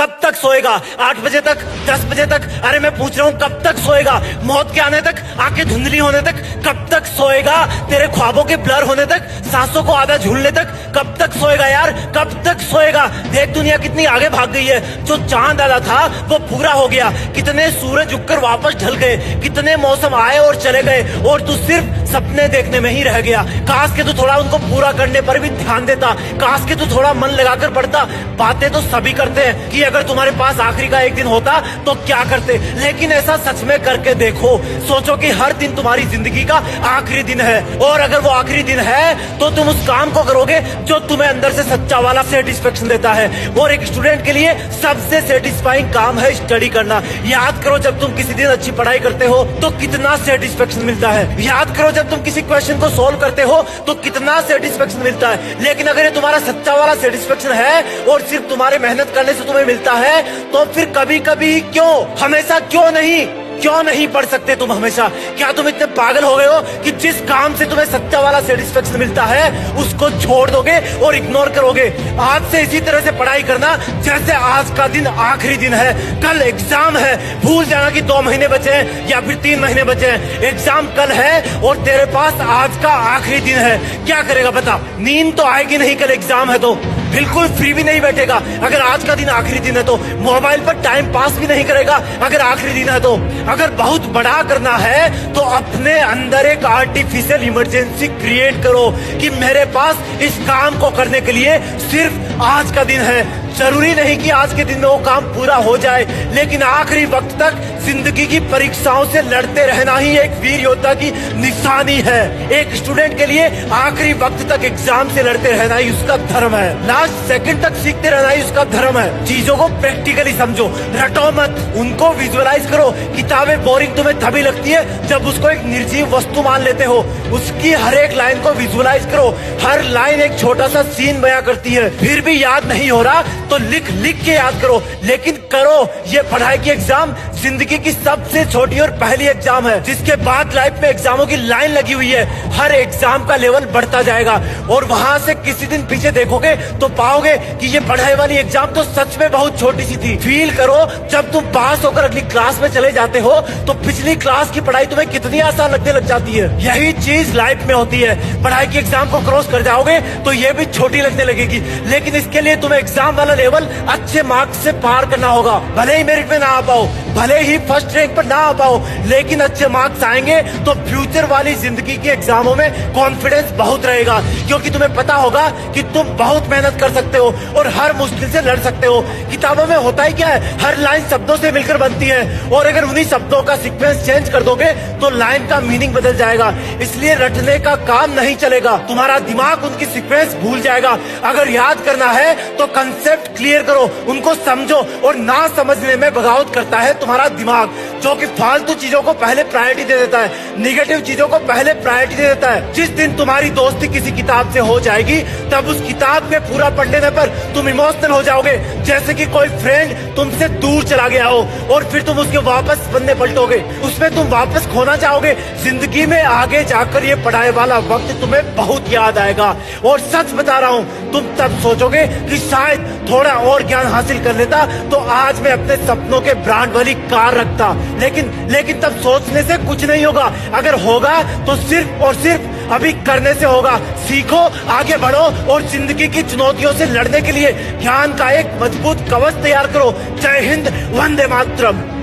कब तक सोएगा? 8 बजे तक, 10 बजे तक? अरे मैं पूछ रहा हूँ कब तक सोएगा? मौत के आने तक, आंखें धुंधली होने तक कब तक सोएगा? तेरे ख्वाबों के ब्लर होने तक, सांसों को आधा झूलने तक कब तक सोएगा यार? कब तक सोएगा? देख दुनिया कितनी आगे भाग गई है। जो चांद आला था वो पूरा हो गया, कितने सूरज उगकर वापस ढल गए, कितने मौसम आए और चले गए, और तू सिर्फ सपने देखने में ही रह गया। काश के तू थोड़ा उनको पूरा करने पर भी ध्यान देता, काश के तू थोड़ा मन लगाकर पढ़ता। बातें तो सभी करते हैं कि अगर तुम्हारे पास आखिरी का एक दिन होता तो क्या करते, लेकिन ऐसा सच में करके देखो। सोचो कि हर दिन तुम्हारी जिंदगी का आखिरी दिन है, और अगर वो आखिरी दिन है तो तुम उस काम को करोगे जो तुम्हें अंदर से सच्चा वाला सेटिस्फेक्शन देता है। और एक स्टूडेंट के लिए सबसे सेटिस्फाइंग काम है स्टडी करना। याद करो जब तुम किसी दिन अच्छी पढ़ाई करते हो तो कितना सेटिस्फेक्शन मिलता है। याद करो जब तुम किसी क्वेश्चन को सोल्व करते हो तो कितना सेटिस्फेक्शन मिलता है। लेकिन अगर ये तुम्हारा सच्चा वाला सेटिस्फेक्शन है और सिर्फ तुम्हारी मेहनत करने से तुम्हें मिलता है, तो फिर कभी कभी क्यों, हमेशा क्यों नहीं पढ़ सकते तुम हमेशा? क्या तुम इतने पागल हो गए हो कि जिस काम से तुम्हें सच्चा वाला सेटिस्फेक्शन मिलता है उसको छोड़ दोगे और इग्नोर करोगे? आज से इसी तरह से पढ़ाई करना जैसे आज का दिन आखिरी दिन है, कल एग्जाम है। भूल जाना कि 2 महीने बचे हैं या फिर 3 महीने बचे हैं। एग्जाम कल है और तेरे पास आज का आखिरी दिन है। क्या करेगा बता? नींद तो आएगी नहीं, कल एग्जाम है तो बिल्कुल फ्री भी नहीं बैठेगा। अगर आज का दिन आखिरी दिन है तो मोबाइल पर टाइम पास भी नहीं करेगा। अगर आखिरी दिन है तो अगर बहुत बड़ा करना है तो अपने अंदर एक आर्टिफिशियल इमरजेंसी क्रिएट करो कि मेरे पास इस काम को करने के लिए सिर्फ आज का दिन है। जरूरी नहीं कि आज के दिन में वो काम पूरा हो जाए, लेकिन आखिरी वक्त तक जिंदगी की परीक्षाओं से लड़ते रहना ही एक वीर योद्धा की निशानी है। एक स्टूडेंट के लिए आखिरी वक्त तक एग्जाम से लड़ते रहना ही उसका धर्म है। लास्ट सेकंड तक सीखते रहना ही उसका धर्म है। चीजों को प्रैक्टिकली समझो, रटो मत, उनको विजुअलाइज करो। किताबें बोरिंग तुम्हें तभी लगती है जब उसको एक निर्जीव वस्तु मान लेते हो। उसकी हर एक लाइन को विजुअलाइज करो, हर लाइन एक छोटा सा सीन बयां करती है। फिर भी याद नहीं हो रहा तो लिख के याद करो, लेकिन करो। ये पढ़ाई की एग्जाम जिंदगी की सबसे छोटी और पहली एग्जाम है, जिसके बाद लाइफ में एग्जामों की लाइन लगी हुई है। हर एग्जाम का लेवल बढ़ता जाएगा और वहां से किसी दिन पीछे देखोगे तो पाओगे कि ये पढ़ाई वाली एग्जाम तो सच में बहुत छोटी सी थी। फील करो जब तुम पास होकर अगली क्लास में चले जाते हो तो पिछली क्लास की पढ़ाई तुम्हें कितनी आसान लगने लग जाती है। यही चीज लाइफ में होती है। पढ़ाई की एग्जाम को क्रॉस कर जाओगे तो ये भी छोटी लगने लगेगी, लेकिन इसके लिए तुम्हें एग्जाम वाला लेवल अच्छे मार्क्स से पार करना होगा। भले ही मेरिट में ना आ पाओ, भले ही फर्स्ट रैंक पर ना आ पाओ, लेकिन अच्छे मार्क्स आएंगे तो फ्यूचर वाली जिंदगी के एग्जामों में कॉन्फिडेंस बहुत रहेगा, क्योंकि तुम्हें पता होगा कि तुम बहुत मेहनत कर सकते हो और हर मुश्किल से लड़ सकते हो। किताबों में होता ही क्या है, हर लाइन शब्दों से मिलकर बनती है, और अगर उन्हीं शब्दों का सीक्वेंस चेंज कर दोगे तो लाइन का मीनिंग बदल जाएगा। इसलिए रटने का काम नहीं चलेगा, तुम्हारा दिमाग उनकी सीक्वेंस भूल जाएगा। अगर याद करना है तो कंसेप्ट क्लियर करो, उनको समझो, और ना समझने में बगावत करता है तुम्हारा दिमाग, जो कि फालतू चीजों को पहले प्रायोरिटी दे देता है, निगेटिव चीजों को पहले प्रायोरिटी दे देता है। जिस दिन तुम्हारी दोस्ती किसी किताब से हो जाएगी तब उस किताब में पूरा पढ़ लेने पर तुम इमोशनल हो जाओगे, जैसे कि कोई फ्रेंड तुमसे दूर चला गया हो और फिर तुम उसके वापस पन्ने पलटोगे, उसमें तुम वापस खोना चाहोगे। जिंदगी में आगे जाकर ये पढ़ाई वाला वक्त तुम्हें बहुत याद आएगा, और सच बता रहा हूँ तुम तब सोचोगे कि शायद थोड़ा और ज्ञान हासिल कर लेता तो आज मैं अपने सपनों के ब्रांड वाली कार रखता। लेकिन तब सोचने से कुछ नहीं होगा, अगर होगा तो सिर्फ और सिर्फ अभी करने से होगा। सीखो, आगे बढ़ो और जिंदगी की चुनौतियों से लड़ने के लिए ज्ञान का एक मजबूत कवच तैयार करो। जय हिंद, वंदे मातरम।